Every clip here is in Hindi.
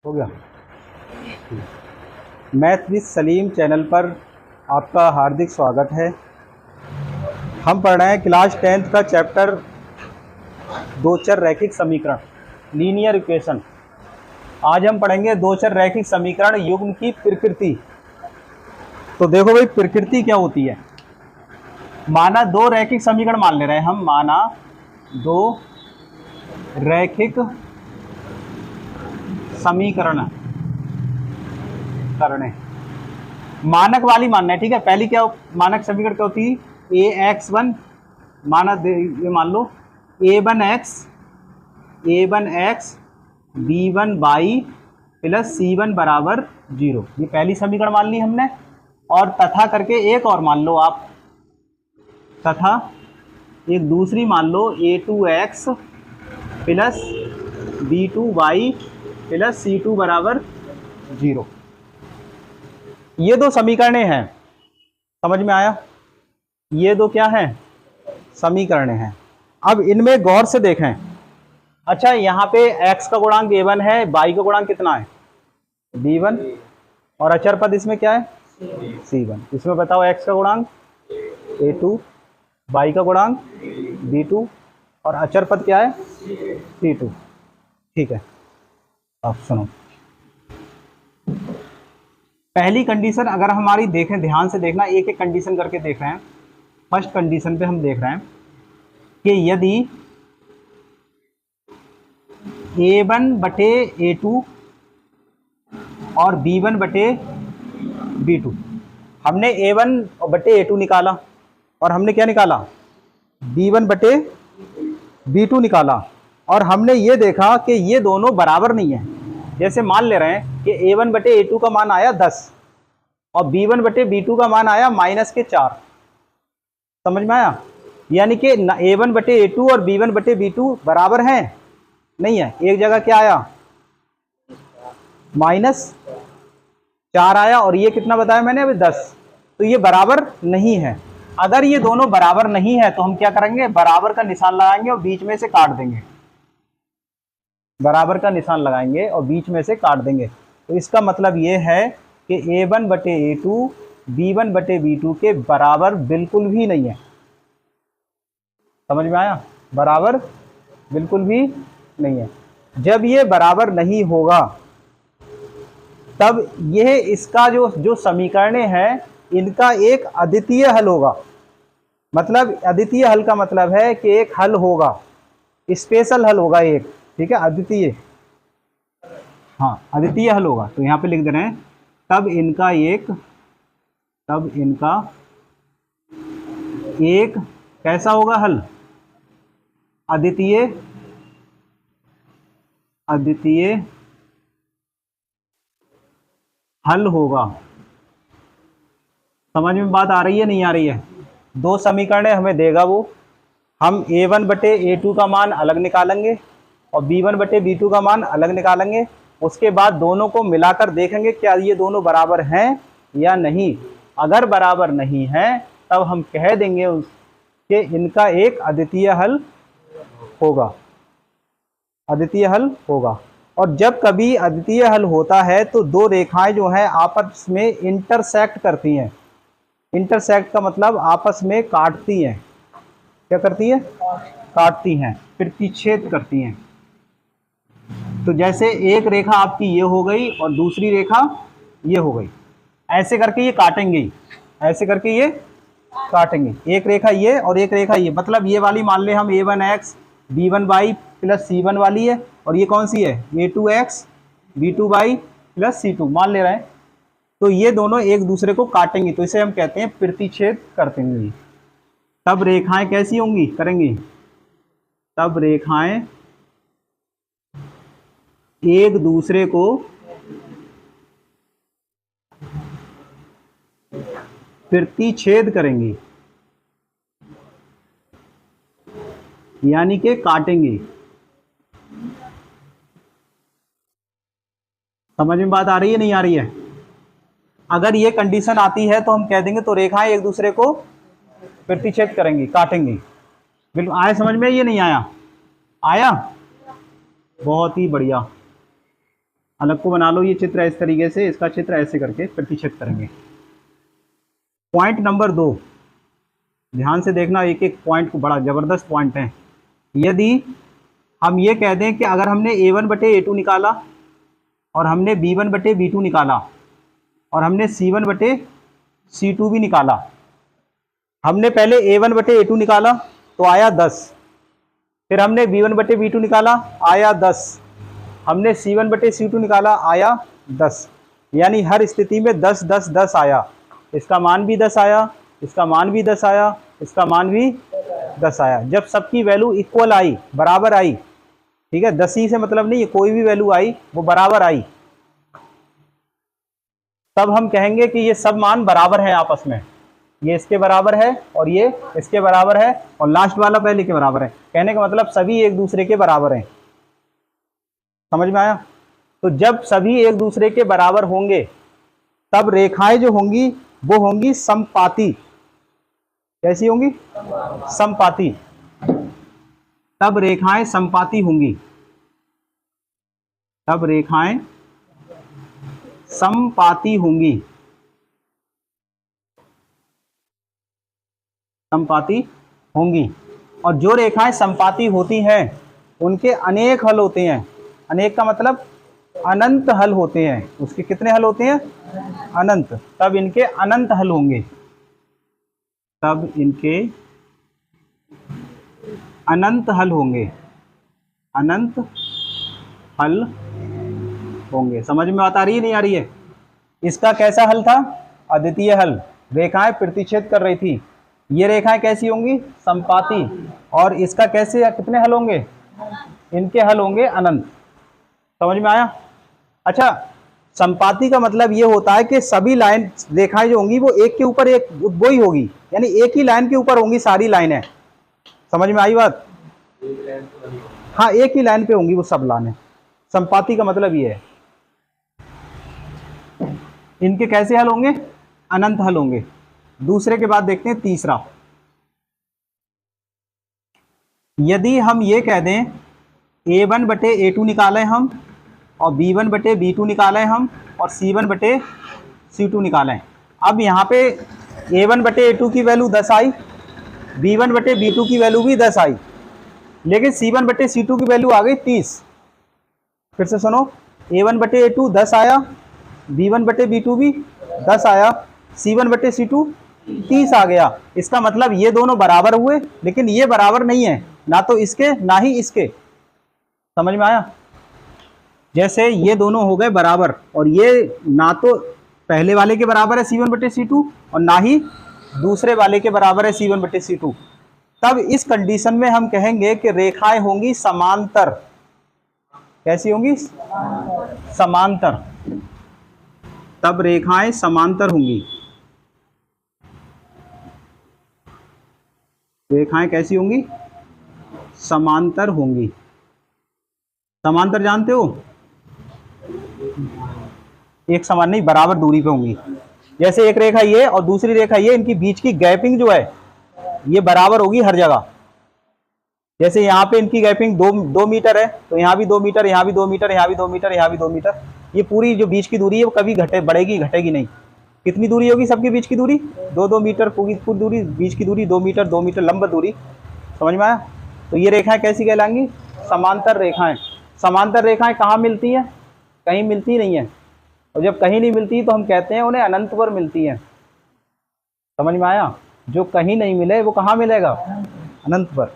हो गया। मैथ विद सलीम चैनल पर आपका हार्दिक स्वागत है। हम पढ़ रहे हैं क्लास 10th का चैप्टर दो चर रैखिक समीकरण, लीनियर इक्वेशन। आज हम पढ़ेंगे दो चर रैखिक समीकरण युग्म की प्रकृति। तो देखो भाई, प्रकृति क्या होती है। माना दो रैखिक समीकरण मान ले रहे हैं हम, माना दो रैखिक समीकरण करने, मानक वाली मानना है, ठीक है। पहली क्या मानक समीकरण क्या होती है, ax1 माना ये मान लो a1x b1y प्लस c1 बराबर 0, ये पहली समीकरण मान ली हमने। और तथा करके एक और मान लो आप, तथा एक दूसरी मान लो a2x plus b2y plus c2 बराबर 0। ये दो समीकरणें हैं, समझ में आया। ये दो क्या हैं, समीकरणें हैं। अब इनमें गौर से देखें। अच्छा, यहाँ पे x का गुणांक a1 है, y का गुणांक कितना है b1, और अचर पद इसमें क्या है c1। इसमें बताओ x का गुणांक a2, y का गुणांक b2 और अचर पद क्या है c2। ठीक है, अब सुनो। पहली कंडीशन अगर हमारी देखें, ध्यान से देखना, एक एक कंडीशन करके देख रहे हैं। फर्स्ट कंडीशन पे हम देख रहे हैं कि यदि a1 बटे a2 और b1 बटे b2, हमने a1 बटे a2 निकाला और हमने क्या निकाला b1 बटे b2 निकाला, और हमने ये देखा कि ये दोनों बराबर नहीं है। जैसे मान ले रहे हैं कि a1 बटे a2 का मान आया 10 और b1 बटे b2 का मान आया -4। समझ में आया। यानी कि a1 बटे a2 और b1 बटे b2 बराबर हैं, नहीं है। एक जगह क्या आया -4 आया, और ये कितना बताया मैंने अभी 10। तो ये बराबर नहीं है। अगर ये दोनों बराबर नहीं है तो हम क्या करेंगे, बराबर का निशान लगाएंगे और बीच में से काट देंगे। बराबर का निशान लगाएंगे और बीच में से काट देंगे। तो इसका मतलब ये है कि a1 बटे a2 b1 बटे b2 के बराबर बिल्कुल भी नहीं है। समझ में आया, बराबर बिल्कुल भी नहीं है। जब ये बराबर नहीं होगा तब यह इसका जो समीकरण है इनका एक अद्वितीय हल होगा। मतलब अद्वितीय हल का मतलब है कि एक हल होगा, स्पेशल हल होगा एक, ठीक है, अद्वितीय, हाँ अद्वितीय हल होगा। तो यहाँ पे लिख दे रहे हैं तब इनका एक कैसा होगा हल, अद्वितीय हल होगा। समझ में बात आ रही है, नहीं आ रही है। दो समीकरण हमें देगा वो, हम a1 बटे a2 का मान अलग निकालेंगे और b1 बटे b2 का मान अलग निकालेंगे। उसके बाद दोनों को मिलाकर देखेंगे क्या ये दोनों बराबर हैं या नहीं। अगर बराबर नहीं है तब हम कह देंगे कि इनका एक अद्वितीय हल होगा, अद्वितीय हल होगा। और जब कभी अद्वितीय हल होता है तो दो रेखाएं जो हैं आपस में इंटरसेक्ट करती हैं। इंटरसेक्ट का मतलब आपस में काटती हैं। क्या करती है, काटती हैं, प्रतिच्छेद करती हैं। तो जैसे एक रेखा आपकी ये हो गई और दूसरी रेखा ये हो गई, ऐसे करके ये काटेंगे, ऐसे करके ये काटेंगे। एक रेखा ये और एक रेखा ये, मतलब ये वाली मान ले हम a1x b1y प्लस c1 वाली है, और ये कौन सी है a2x b2y प्लस c2 मान ले रहे हैं। तो ये दोनों एक दूसरे को काटेंगी, तो इसे हम कहते हैं प्रतिच्छेद करते हैं। तब रेखाएं कैसी होंगी, करेंगी, तब रेखाएं एक दूसरे को प्रतिच्छेद करेंगी, यानी कि काटेंगी। समझ में बात आ रही है, नहीं आ रही है। अगर ये कंडीशन आती है तो हम कह देंगे तो रेखाएं एक दूसरे को प्रतिच्छेद करेंगी, काटेंगी। बिल्कुल आया समझ में, ये नहीं आया, आया, बहुत ही बढ़िया। अलग को बना लो ये चित्र इस तरीके से, इसका चित्र ऐसे करके प्रतिच्छेद करेंगे। पॉइंट नंबर 2, ध्यान से देखना, एक एक पॉइंट को, बड़ा ज़बरदस्त पॉइंट है। यदि हम ये कह दें कि अगर हमने A1/A2 निकाला और हमने B1/B2 निकाला और हमने C1/C2 भी निकाला, हमने पहले A1/A2 निकाला तो आया 10, फिर हमने B1/B2 निकाला आया 10, हमने C1/C2 निकाला आया 10, यानी हर स्थिति में 10 10 10 आया। इसका मान भी 10 आया, इसका मान भी 10 आया, इसका मान भी 10 आया। जब सबकी वैल्यू इक्वल आई, बराबर आई, ठीक है, 10 ही से मतलब नहीं है, कोई भी वैल्यू आई वो बराबर आई, तब हम कहेंगे कि ये सब मान बराबर है आपस में, ये इसके बराबर है और ये इसके बराबर है और लास्ट वाला पहले के बराबर है। कहने का मतलब सभी एक दूसरे के बराबर हैं। समझ में आया? तो जब सभी एक दूसरे के बराबर होंगे तब रेखाएं जो होंगी वो होंगी समपाती। कैसी होंगी? समपाती। तब रेखाएं समपाती होंगी, तब रेखाएं समपाती होंगी, समपाती होंगी। और जो रेखाएं समपाती होती हैं उनके अनेक हल होते हैं। अनेक का मतलब अनंत हल होते हैं। उसके कितने हल होते हैं? अनंत। तब इनके अनंत हल होंगे, तब इनके अनंत हल होंगे, अनंत हल होंगे। समझ में बात आ रही है नहीं आ रही है? इसका कैसा हल था? अद्वितीय हल। रेखाएं प्रतिच्छेद कर रही थी, ये रेखाएं कैसी होंगी? समपाती। और इसका कैसे या कितने हल होंगे? इनके हल होंगे अनंत। समझ में आया? अच्छा, समपाती का मतलब ये होता है कि सभी लाइन रेखाएं जो होंगी वो एक के ऊपर एक वो ही होगी, यानी एक ही लाइन के ऊपर होंगी सारी लाइनें। समझ में आई बात? हाँ, एक ही लाइन पे होंगी वो सब लाइनें। समपाती का मतलब ये है। इनके कैसे हल होंगे? अनंत हल होंगे। दूसरे के बाद देखते हैं तीसरा। यदि हम ये कह दें A1/A2 निकालें हम और B1/B2 निकालें हम और C1/C2 निकालें। अब यहाँ पे A1/A2 की वैल्यू 10 आई, B1/B2 की वैल्यू भी 10 आई, लेकिन C1/C2 की वैल्यू आ गई 30। फिर से सुनो, A1/A2 10 आया, B1/B2 भी 10 आया, C1/C2 30 आ गया। इसका मतलब ये दोनों बराबर हुए, लेकिन ये बराबर नहीं है, ना तो इसके ना ही इसके। समझ में आया? जैसे ये दोनों हो गए बराबर और ये ना तो पहले वाले के बराबर है C1/C2 और ना ही दूसरे वाले के बराबर है C1/C2। तब इस कंडीशन में हम कहेंगे कि रेखाएं होंगी समांतर। कैसी होंगी? समांतर। तब रेखाएं समांतर होंगी। रेखाएं कैसी होंगी? समांतर होंगी। समांतर जानते हो? एक समान नहीं, बराबर दूरी पे होंगी। जैसे एक रेखा ये और दूसरी रेखा ये, इनकी बीच की गैपिंग जो है ये बराबर होगी हर जगह। जैसे यहाँ पे इनकी गैपिंग 2 मीटर है, तो यहाँ भी 2 मीटर, यहाँ भी 2 मीटर, यहाँ भी 2 मीटर, यहाँ भी 2 मीटर। ये पूरी जो बीच की दूरी है वो कभी बढ़ेगी घटेगी नहीं। कितनी दूरी होगी सबके बीच की दूरी? 2-2 मीटर पूरी दूरी, बीच की दूरी 2 मीटर, 2 मीटर लंबा दूरी। समझ में आया? तो ये रेखाएं कैसी कहलाएंगी? समांतर रेखाएं। समांतर रेखाएं कहाँ मिलती हैं? कहीं मिलती नहीं है। और जब कहीं नहीं मिलती तो हम कहते हैं उन्हें अनंत पर मिलती हैं। समझ में आया? जो कहीं नहीं मिले वो कहाँ मिलेगा? अनंत पर।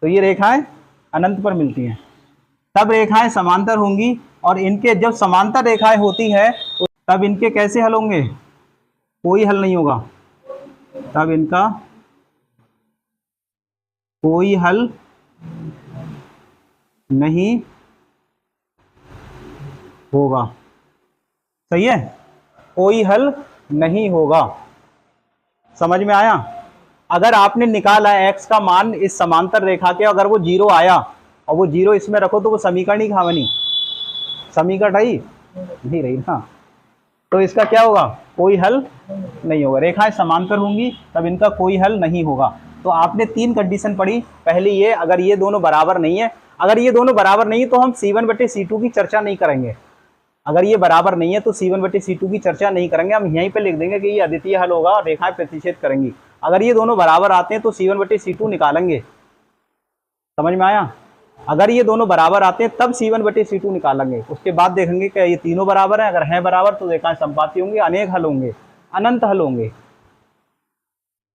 तो ये रेखाएं अनंत पर मिलती हैं, तब रेखाएं समांतर होंगी। और इनके जब समांतर रेखाएं होती हैं तो तब इनके कैसे हल होंगे? कोई हल नहीं होगा। तब इनका कोई हल नहीं होगा। सही है? कोई हल नहीं होगा। समझ में आया? अगर आपने निकाला x का मान इस समांतर रेखा के, अगर वो 0 आया और वो 0 इसमें रखो तो वो समीकरण ही कहाँ बनी? समीकरण ही नहीं रही ना। तो इसका क्या होगा? कोई हल नहीं होगा। रेखाएं समांतर होंगी तब इनका कोई हल नहीं होगा। तो आपने 3 कंडीशन पढ़ी। पहली ये, अगर ये दोनों बराबर नहीं है, अगर ये दोनों बराबर नहीं तो हम C1/C2 की चर्चा नहीं करेंगे। अगर ये बराबर नहीं है तो C1/C2 की चर्चा नहीं करेंगे, हम यहीं पे लिख देंगे कि ये अद्वितीय हल होगा और रेखाएं प्रतिच्छेद करेंगी। अगर ये दोनों बराबर आते हैं तो C1/C2 निकालेंगे। समझ में आया? अगर ये दोनों बराबर आते हैं तब C1/C2 निकालेंगे, उसके बाद देखेंगे कि ये तीनों बराबर हैं। अगर हैं बराबर तो रेखाएं समपाती होंगी, अनेक हल होंगे, अनंत हल होंगे।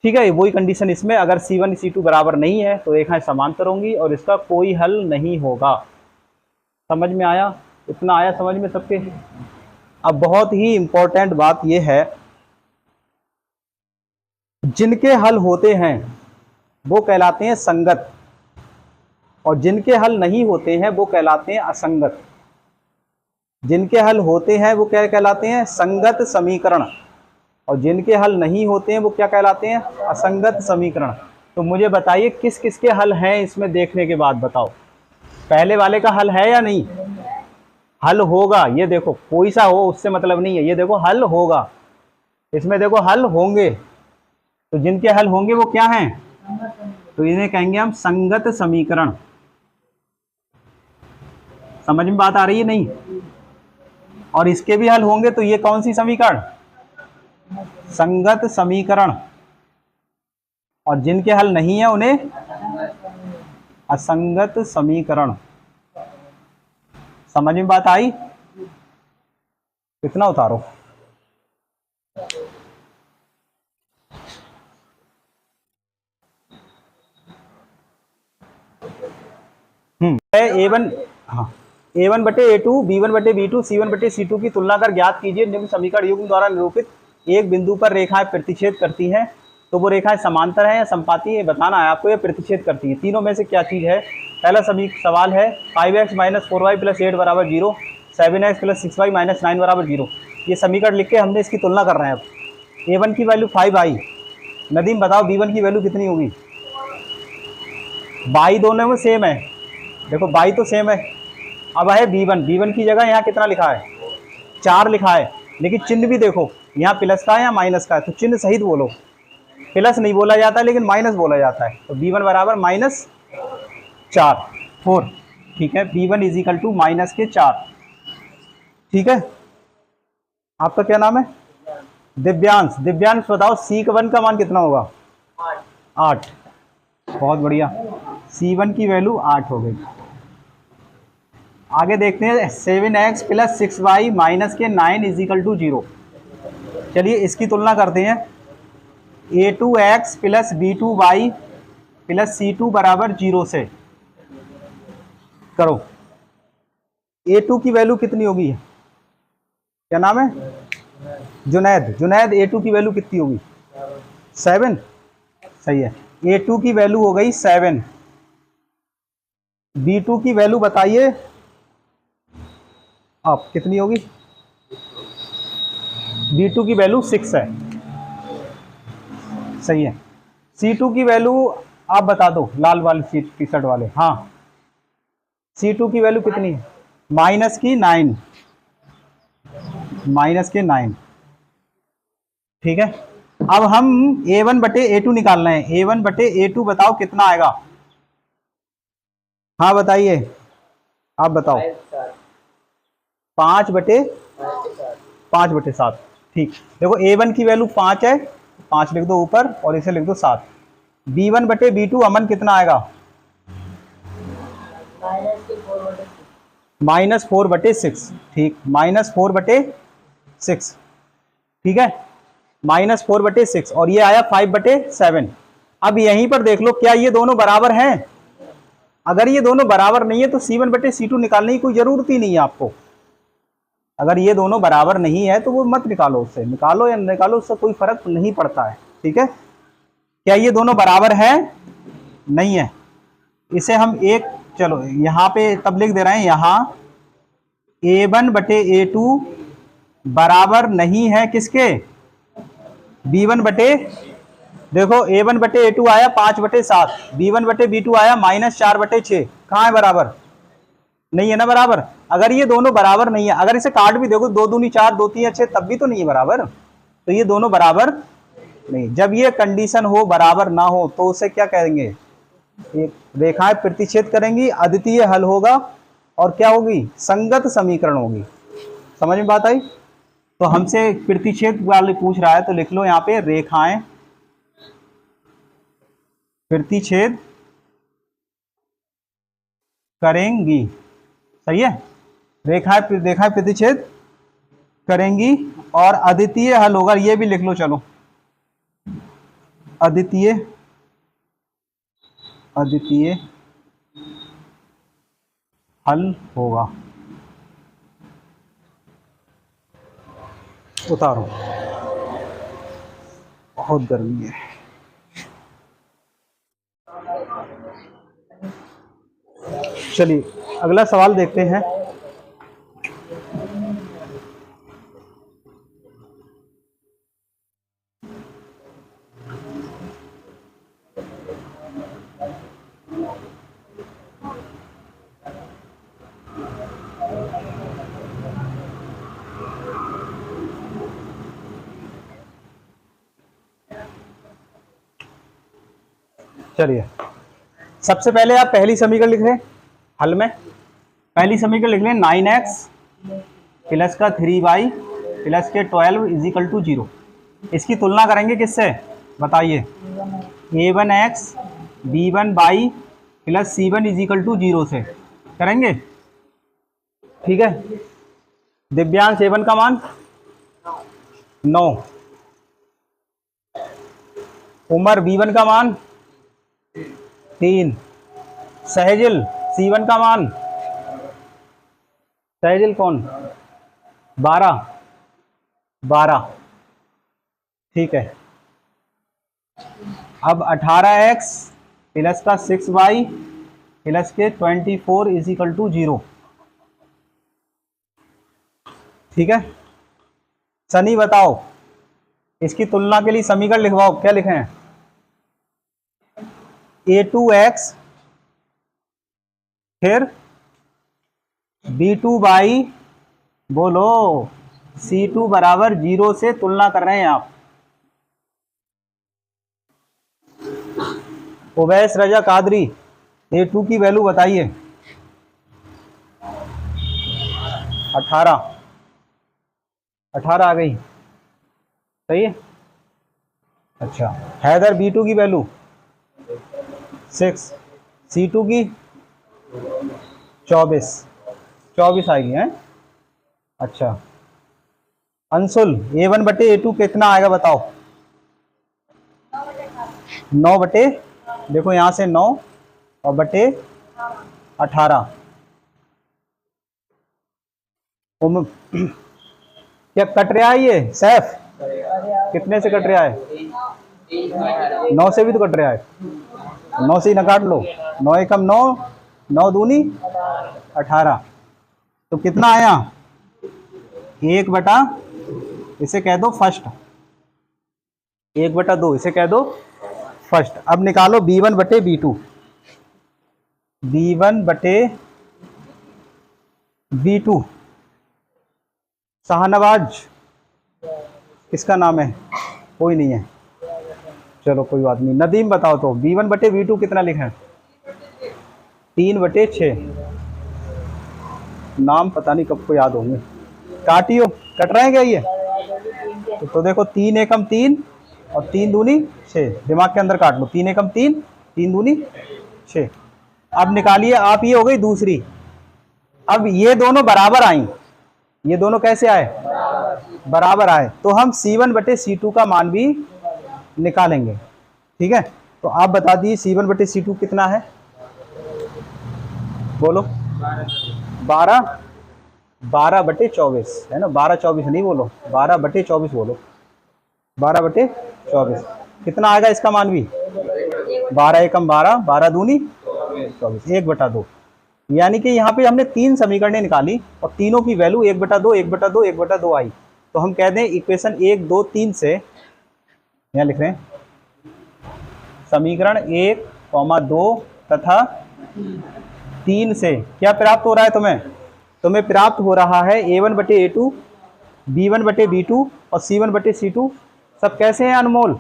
ठीक है, वही कंडीशन इसमें, अगर C1 C2 बराबर नहीं है तो रेखाएं समांतर होंगी और इसका कोई हल नहीं होगा। समझ में आया? इतना आया समझ में सबके? अब बहुत ही इंपॉर्टेंट बात यह है, जिनके हल होते हैं वो कहलाते हैं संगत और जिनके हल नहीं होते हैं वो कहलाते हैं असंगत। जिनके हल होते हैं वो क्या कहलाते हैं? संगत समीकरण, और जिनके हल नहीं होते हैं वो क्या कहलाते हैं? असंगत समीकरण। तो मुझे बताइए किस किस के हल हैं इसमें देखने के बाद बताओ। पहले वाले का हल है या नहीं? हल होगा, ये देखो, कोई सा हो उससे मतलब नहीं है, ये देखो हल होगा, इसमें देखो हल होंगे। तो जिनके हल होंगे वो क्या हैं? तो इन्हें कहेंगे हम संगत समीकरण। समझ में बात आ रही है नहीं? और इसके भी हल होंगे तो ये कौन सी समीकरण? संगत समीकरण। और जिनके हल नहीं है उन्हें असंगत समीकरण। समझ में बात आई? कितना उतारो? A1, हाँ, A1/A2, B1/B2, C1/C2 की तुलना कर ज्ञात कीजिए। निम्न समीकरण युग्म द्वारा निरूपित एक बिंदु पर रेखाएं प्रतिच्छेद करती हैं, तो वो रेखाएं समांतर हैं या समपाती है बताना है आपको, या प्रतिच्छेद करती है। तीनों में से क्या चीज़ है? पहला सवाल है 5x - 4y + 8 = 0, 7x + 6y - 9 = 0। ये समीकरण लिख के हमने इसकी तुलना कर रहे हैं। अब A1 की वैल्यू 5 आई, नदीम बताओ B1 की वैल्यू कितनी होगी? बाई दोनों में सेम है, देखो बाई तो सेम है। अब है B1 की जगह यहाँ कितना लिखा है? 4 लिखा है, लेकिन चिन्ह भी देखो, यहाँ प्लस का है या माइनस का है, तो चिन्ह सहित बोलो। प्लस नहीं बोला जाता है लेकिन माइनस बोला जाता है। तो B1 बराबर -4 ठीक है, B1 = -4। ठीक है, आपका क्या नाम है? दिव्यांश। दिव्यांश बताओ C1 का मान कितना होगा? 8। बहुत बढ़िया, C1 की वैल्यू 8 हो गई। आगे देखते हैं 7x + 6y - 9 = 0। चलिए इसकी तुलना करते हैं। A2x + B2y + C2 = 0 से करो। A2 की वैल्यू कितनी होगी? क्या नाम है? जुनैद। जुनैद A2 की वैल्यू कितनी होगी? 7। सही है, A2 की वैल्यू हो गई 7। B2 की वैल्यू बताइए आप कितनी होगी? B2 की वैल्यू 6 है। सही है, C2 की वैल्यू आप बता दो, लाल वाली टी शर्ट वाले। हाँ, C2 की वैल्यू कितनी है? -9। -9। ठीक है, अब हम A1/A2 निकालना है। A1/A2 बताओ कितना आएगा? हाँ बताइए, आप बताओ। 5/7। ठीक, देखो A1 की वैल्यू 5 है, 5 लिख दो ऊपर और इसे लिख दो 7। B1/B2 अमन कितना आएगा? -4/6। ठीक, -4/6। ठीक है, -4/6 और ये आया 5/7। अब यहीं पर देख लो, क्या ये दोनों बराबर हैं? अगर ये दोनों बराबर नहीं है तो C1/C2 निकालने की कोई जरूरत ही नहीं है आपको। अगर ये दोनों बराबर नहीं है तो वो मत निकालो, उससे निकालो या निकालो, उससे कोई फर्क नहीं पड़ता है। ठीक है, क्या ये दोनों बराबर हैं? नहीं है, इसे हम एक, चलो यहाँ पे तब लिख दे रहे हैं, यहाँ A1/A2 बराबर नहीं है किसके? B1 देखो A1/A2 आया 5/7, B1/B2 आया -4/6। कहाँ है बराबर? नहीं है ना बराबर। अगर ये दोनों बराबर नहीं है, अगर इसे काट भी देखो, 2 दूनी 4, 2 3 6, तब भी तो नहीं है बराबर। तो ये दोनों बराबर नहीं। जब ये कंडीशन हो, बराबर ना हो, तो उसे क्या कहेंगे? रेखाएं प्रतिच्छेद करेंगी, अद्वितीय हल होगा और क्या होगी? संगत समीकरण होगी। समझ में बात आई? तो हमसे प्रतिच्छेद वाले पूछ रहा है तो लिख लो यहाँ पे रेखाएं प्रतिच्छेद करेंगी। सही है, रेखाएं प्रतिच्छेद करेंगी और अद्वितीय हल होगा, ये भी लिख लो। चलो, अद्वितीय हल होगा। उतारो, बहुत गर्मी है। चलिए अगला सवाल देखते हैं। चलिए सबसे पहले आप पहली समीकरण लिख लें। हल में पहली समीकरण लिख लें 9x प्लस का 3y प्लस के 12 इजिकल टू 0। इसकी तुलना करेंगे किससे बताइए? a1x b1y plus c1 is equal to 0 से करेंगे। ठीक है, दिव्यांश a1 का मान 9, उमर b1 का मान 3, सहजिल C1 का मान, सहजिल कौन 12। ठीक है, अब 18x प्लस का 6y प्लस के 24 इजिकल टू 0। ठीक है, सनी बताओ इसकी तुलना के लिए समीकरण लिखवाओ। क्या लिखें? a2x फिर b2y बोलो c2 बराबर 0 से तुलना कर रहे हैं आप। उवैस रजा कादरी a2 की वैल्यू बताइए। 18 आ गई, सही है। अच्छा, हैदर b2 की वैल्यू 6, c2 की 24 आएगी हैं। अच्छा, अंशुल a1 बटे a2 कितना आएगा बताओ? 9 बटे, देखो यहां से 9 और बटे 18। क्या कट रहा है ये सैफ? कितने से कट रहा है? 9 से भी तो कट रहा है। 9 से ही ना काट लो। 9 एकम 9, 9 दूनी 18। तो कितना आया? 1 बटा, इसे कह दो फर्स्ट, 1 बटा 2 इसे कह दो फर्स्ट। अब निकालो b1 बटे b2। b1 बटे b2 शाहनवाज किसका नाम है? कोई नहीं है, चलो कोई बात नहीं। नदीम बताओ तो b1 बटे b2 कितना लिखें? 3 बटे 6। नाम पता नहीं कब को याद होंगे। काटियो, कट रहे हैं क्या ये? तो देखो 3 एकम 3 और 3 दूनी 6, दिमाग के अंदर काट लो। 3 एकम 3, 3 दूनी 6। अब निकालिए आप, ये हो गई दूसरी। अब ये दोनों बराबर आई, ये दोनों कैसे आए? बराबर आए, तो हम c1 बटे c2 का मान भी निकालेंगे। ठीक है, तो आप बता दीजिए c1 बटे c2 कितना है? बोलो 12 बटे 24 है ना। 12 24 नहीं बोलो, 12 बटे 24 बोलो। 12 बटे 24 कितना आएगा इसका मान भी? 12 एकम 12, 12 दूनी 24, 1 बटा 2। यानी कि यहाँ पे हमने 3 समीकरणें निकाली और तीनों की वैल्यू 1 बटा 2, 1 बटा 2, 1 बटा 2 आई। तो हम कह दें इक्वेशन 1 2 3 से, यहाँ लिख रहे हैं समीकरण 1, 2 तथा 3 से क्या प्राप्त हो रहा है तुम्हें? तुम्हें प्राप्त हो रहा है a1 बटे a2, b1 बटे b2 और c1 बटे c2। सब कैसे हैं अनमोल?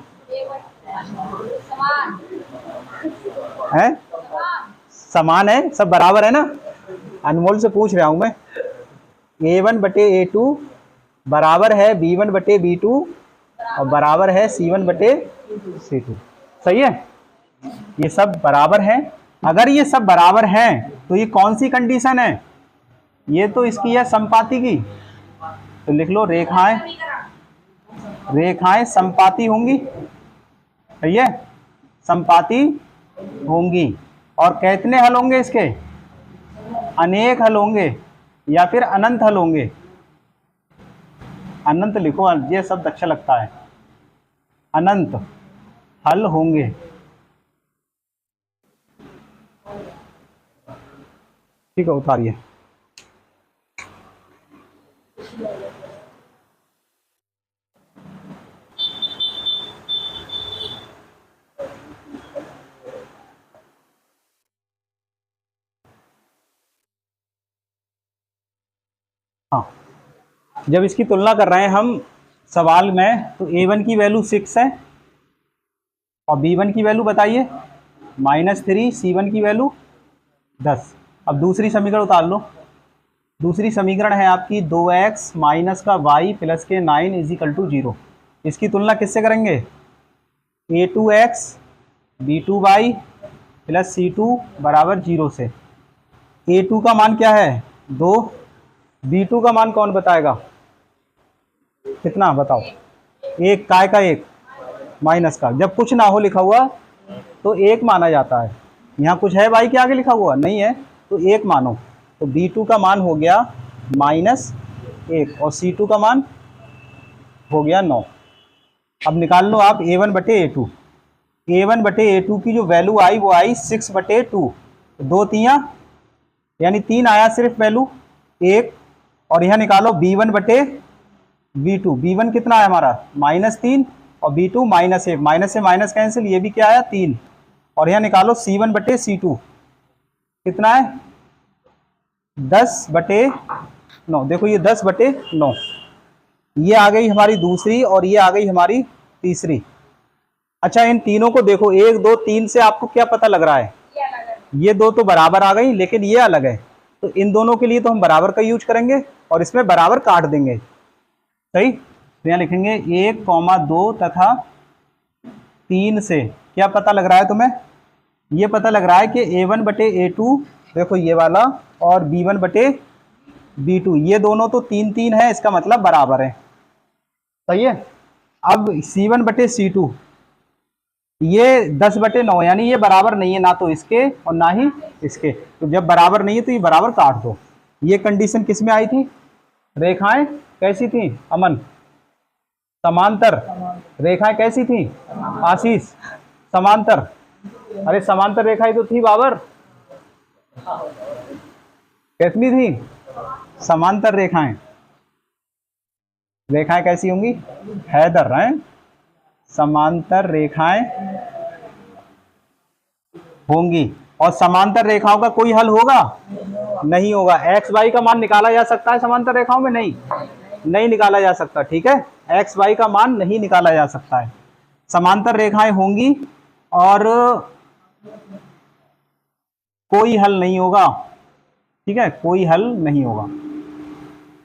हैं? समान है, सब बराबर है ना। अनमोल से पूछ रहा हूं मैं। A1 बटे A2 बराबर है B1 बटे B2 और बराबर है C1 बटे C2। सही है, ये सब बराबर है। अगर ये सब बराबर हैं तो ये कौन सी कंडीशन है, ये तो इसकी है संपाती की। तो लिख लो रेखाएं संपाती होंगी। सही है, संपाती होंगी। और कितने हल होंगे इसके, अनेक हल होंगे या फिर अनंत हल होंगे। अनंत लिखो, ये शब्द अच्छा लगता है, अनंत हल होंगे। ठीक है, उतारिए। हाँ, जब इसकी तुलना कर रहे हैं हम सवाल में, तो A1 की वैल्यू 6 है और B1 की वैल्यू बताइए -3, C1 की वैल्यू 10। अब दूसरी समीकरण उतार लो। दूसरी समीकरण है आपकी 2x माइनस का y प्लस के 9 = 0। इसकी तुलना किससे करेंगे, A2x B2y प्लस C2 बराबर 0 से। A2 का मान क्या है 2, B2 का मान कौन बताएगा, कितना बताओ, 1 काय का 1 माइनस का, जब कुछ ना हो लिखा हुआ तो 1 माना जाता है। यहाँ कुछ है y के आगे लिखा हुआ नहीं है तो 1 मानो। तो B2 का मान हो गया -1 और C2 का मान हो गया 9। अब निकाल लो आप A1 बटे A2। A1 बटे A2 की जो वैल्यू आई वो आई 6 बटे 2, 2 तियाँ यानी 3 आया सिर्फ वैल्यू 1। और यहाँ निकालो B1 बटे B2। B1 कितना है हमारा -3 और B2 -1, माइनस से माइनस कैंसिल, ये भी क्या आया 3। और यहाँ निकालो C1 बटे C2 कितना है 10 बटे 9। देखो ये 10 बटे 9, ये आ गई हमारी दूसरी और ये आ गई हमारी तीसरी। अच्छा, इन तीनों को देखो 1 2 3 से आपको क्या पता लग रहा है, ये दो तो बराबर आ गई लेकिन ये अलग है। तो इन दोनों के लिए तो हम बराबर का यूज करेंगे और इसमें बराबर काट देंगे। सही, तो यहाँ लिखेंगे 1, 2 तथा 3 से क्या पता लग रहा है तुम्हें, ये पता लग रहा है कि A1 बटे A2 देखो ये वाला और B1 बटे B2 ये दोनों तो 3 3 है, इसका मतलब बराबर है। सही है। अब C1 बटे C2 ये 10 बटे 9 यानी ये बराबर नहीं है ना तो इसके और ना ही इसके। तो जब बराबर नहीं है तो ये बराबर काट दो। ये कंडीशन किस में आई थी, रेखाएं कैसी थी अमन, समांतर। रेखाएं कैसी थी आशीष, समांतर। अरे समांतर रेखाएं तो थी बाबर, कितनी थी समांतर रेखाएं। रेखाएं कैसी होंगी, हैदर हैं, समांतर रेखाएं होंगी। और समांतर रेखाओं का कोई हल होगा नहीं होगा। एक्स वाई का मान निकाला जा सकता है समांतर रेखाओं में, नहीं निकाला जा सकता। ठीक है, एक्स वाई का मान नहीं निकाला जा सकता है। समांतर रेखाएं होंगी और कोई हल नहीं होगा। ठीक है, कोई हल नहीं होगा,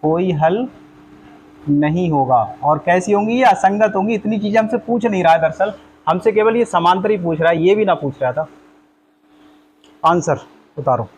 कोई हल नहीं होगा। और कैसी होंगी, ये असंगत होंगी। इतनी चीजें हमसे पूछ नहीं रहा है, दरअसल हमसे केवल ये समांतर ही पूछ रहा है, ये भी ना पूछ रहा था। आंसर उतारो।